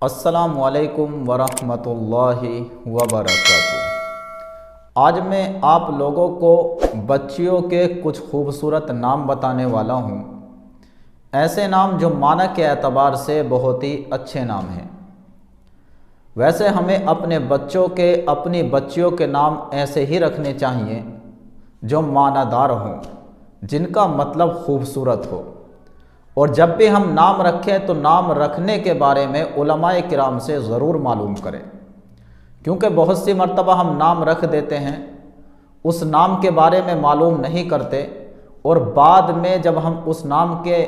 अस्सलामुअलैकुम वरहमतुल्लाहि वबरकातुहू। आज मैं आप लोगों को बच्चियों के कुछ खूबसूरत नाम बताने वाला हूँ। ऐसे नाम जो माना के एतबार से बहुत ही अच्छे नाम हैं। वैसे हमें अपने बच्चों के अपनी बच्चियों के नाम ऐसे ही रखने चाहिए जो मानादार हों, जिनका मतलब खूबसूरत हो। और जब भी हम नाम रखें तो नाम रखने के बारे में उलमाए किराम से ज़रूर मालूम करें, क्योंकि बहुत सी मर्तबा हम नाम रख देते हैं, उस नाम के बारे में मालूम नहीं करते और बाद में जब हम उस नाम के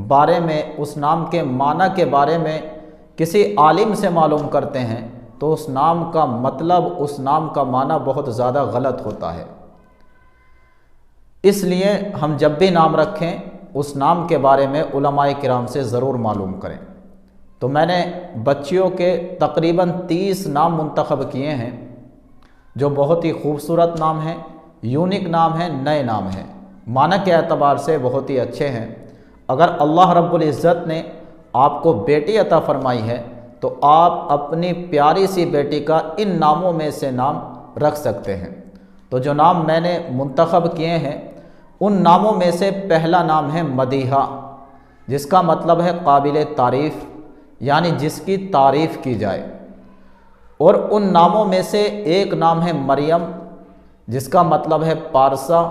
बारे में, उस नाम के माना के बारे में किसी आलिम से मालूम करते हैं तो उस नाम का मतलब, उस नाम का माना बहुत ज़्यादा गलत होता है। इसलिए हम जब भी नाम रखें उस नाम के बारे में उलमाए किराम से ज़रूर मालूम करें। तो मैंने बच्चियों के तकरीबन 30 नाम मुंतखब किए हैं जो बहुत ही खूबसूरत नाम हैं, यूनिक नाम हैं, नए नाम हैं, माना के एतबार से बहुत ही अच्छे हैं। अगर अल्लाह रब्बुल इज़्ज़त ने आपको बेटी अता फरमाई है तो आप अपनी प्यारी सी बेटी का इन नामों में से नाम रख सकते हैं। तो जो नाम मैंने मुंतखब किए हैं उन नामों में से पहला नाम है मदीहा, जिसका मतलब है काबिल तारीफ़, यानी जिसकी तारीफ़ की जाए। और उन नामों में से एक नाम है मरियम, जिसका मतलब है पारसा,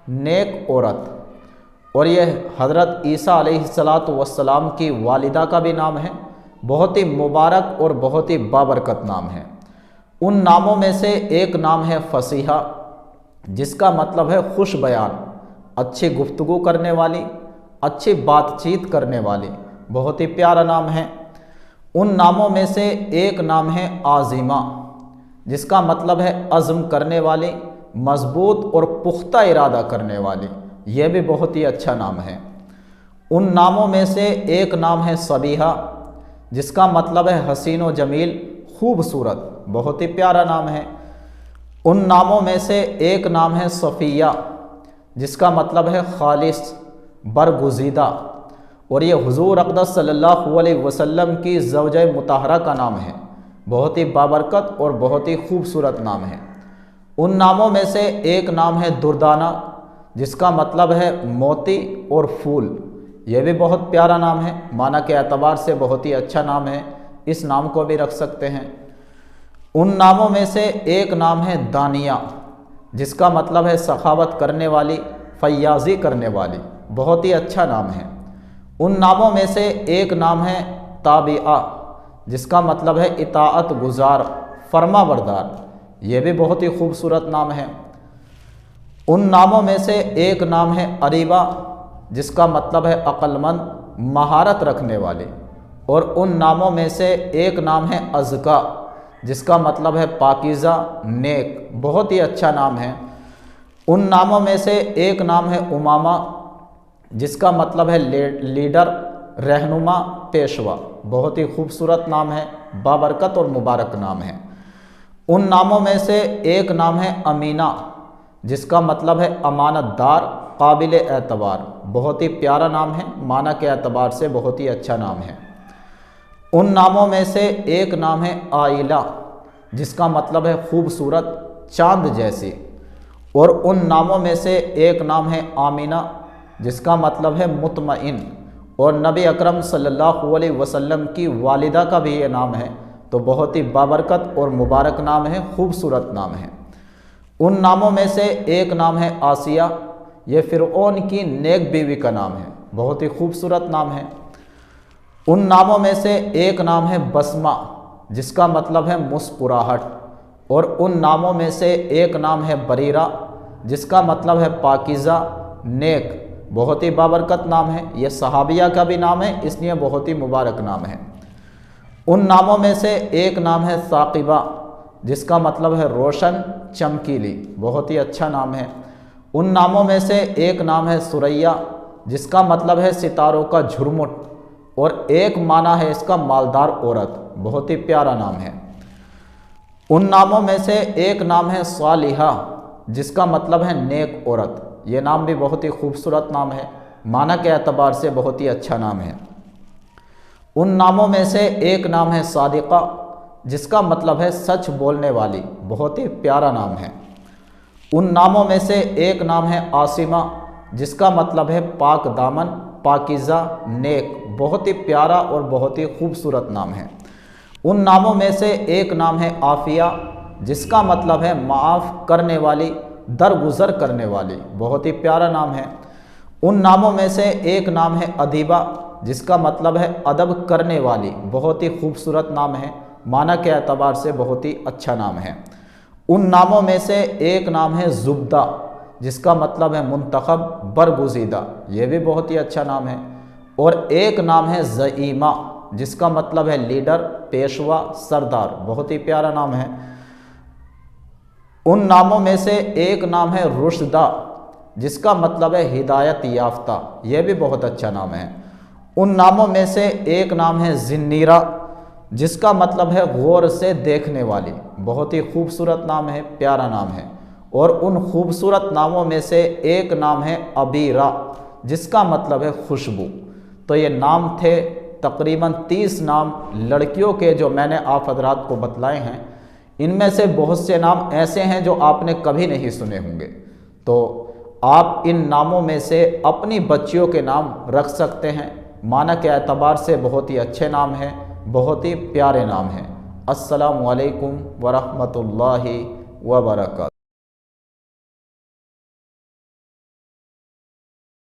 नेक औरत। और यह हज़रत ईसा अलैहिस्सलातु वस्सलाम की वालिदा का भी नाम है। बहुत ही मुबारक और बहुत ही बाबरकत नाम है। उन नामों में से एक नाम है फसीहा, जिसका मतलब है खुश बयान, अच्छी गुफ्तगू करने वाली, अच्छी बातचीत करने वाली, बहुत ही प्यारा नाम है। उन नामों में से एक नाम है आज़िमा, जिसका मतलब है अज़्म करने वाली, मजबूत और पुख्ता इरादा करने वाली, यह भी बहुत ही अच्छा नाम है। उन नामों में से एक नाम है सबीहा, जिसका मतलब है हसीन व जमील, खूबसूरत, बहुत ही प्यारा नाम है। उन नामों में से एक नाम है सफ़िया, जिसका मतलब है खालिस, बरगुज़ीदा। और ये हुज़ूर अक़दस सल्लल्लाहु अलैहि वसल्लम की ज़ौजा मुतहरा का नाम है। बहुत ही बाबरकत और बहुत ही खूबसूरत नाम है। उन नामों में से एक नाम है दुर्दाना, जिसका मतलब है मोती और फूल, यह भी बहुत प्यारा नाम है, माना के एतबार से बहुत ही अच्छा नाम है, इस नाम को भी रख सकते हैं। उन नामों में से एक नाम है दानिया, जिसका मतलब है सखावत करने वाली, फयाज़ी करने वाली, बहुत ही अच्छा नाम है। उन नामों में से एक नाम है ताबिआ, जिसका मतलब है इताअत गुज़ार, फरमा बरदार, यह भी बहुत ही खूबसूरत नाम है। उन नामों में से एक नाम है अरीबा, जिसका मतलब है अक्लमंद, महारत रखने वाली। और उन नामों में से एक नाम है अज़का, जिसका मतलब है पाकीज़ा, नेक, बहुत ही अच्छा नाम है। उन नामों में से एक नाम है उमामा, जिसका मतलब है लीडर, रहनुमा, पेशवा, बहुत ही खूबसूरत नाम है, बाबरकत और मुबारक नाम है। उन नामों में से एक नाम है अमीना, जिसका मतलब है अमानतदार, काबिल एतबार, बहुत ही प्यारा नाम है, माना के एतबार से बहुत ही अच्छा नाम है। उन नामों में से एक नाम है आइला, जिसका मतलब है खूबसूरत, चांद जैसी। और उन नामों में से एक नाम है आमिना, जिसका मतलब है मुतमइन। और नबी अकरम सल्लल्लाहु अलैहि वसल्लम की वालिदा का भी ये नाम है, तो बहुत ही बाबरकत और मुबारक नाम है, खूबसूरत नाम है। उन नामों में से एक नाम है आसिया, ये फ़िरऔन की नेक बीवी का नाम है, बहुत ही खूबसूरत नाम है। उन नामों में से एक नाम है बसमा, जिसका मतलब है मुस्कुराहट। और उन नामों में से एक नाम है बरीरा, जिसका मतलब है पाकीज़ा, नेक, बहुत ही बाबरकत नाम है। यह सहाबिया का भी नाम है, इसलिए बहुत ही मुबारक नाम है। उन नामों में से एक नाम है साक़िबा, जिसका मतलब है रोशन, चमकीली, बहुत ही अच्छा नाम है। उन नामों में से एक नाम है सुरैया, जिसका मतलब है सितारों का झुरमुट। और एक माना है इसका मालदार औरत, बहुत ही प्यारा नाम है। उन नामों में से एक नाम है सालिहा, जिसका मतलब है नेक औरत, ये नाम भी बहुत ही खूबसूरत नाम है, माना के एतबार से बहुत ही अच्छा नाम है। उन नामों में से एक नाम है सादिक़ा, जिसका मतलब है सच बोलने वाली, बहुत ही प्यारा नाम है। उन नामों में से एक नाम है आसिमा, जिसका मतलब है पाक दामन, पाकीज़ा, नेक, बहुत ही प्यारा और बहुत ही खूबसूरत नाम है। उन नामों में से एक नाम है आफ़िया, जिसका मतलब है माफ़ करने वाली, दरगुज़र करने वाली, बहुत ही प्यारा नाम है। उन नामों में से एक नाम है अदीबा, जिसका मतलब है अदब करने वाली, बहुत ही खूबसूरत नाम है, माना के एतबार से बहुत ही अच्छा नाम है। उन नामों में से एक नाम है ज़ुब्दा, जिसका मतलब है मुंतखब, बरगुज़ीदा, ये भी बहुत ही अच्छा नाम है। और एक नाम है ज़ईमा, जिसका मतलब है लीडर, पेशवा, सरदार, बहुत ही प्यारा नाम है। उन नामों में से एक नाम है रुशदा, जिसका मतलब है हिदायत याफ्ता, यह भी बहुत अच्छा नाम है। उन नामों में से एक नाम है ज़िन्नीरा, जिसका मतलब है गौर से देखने वाली, बहुत ही खूबसूरत नाम है, प्यारा नाम है। और उन खूबसूरत नामों में से एक नाम है अबीरा, जिसका मतलब है खुशबू। तो ये नाम थे तकरीबन 30 नाम लड़कियों के जो मैंने आप हजरात को बतलाए हैं। इनमें से बहुत से नाम ऐसे हैं जो आपने कभी नहीं सुने होंगे। तो आप इन नामों में से अपनी बच्चियों के नाम रख सकते हैं, माना के एतबार से बहुत ही अच्छे नाम हैं, बहुत ही प्यारे नाम हैं। अस्सलामु अलैकुम वरहमतुल्लाहि वबरकातुहू।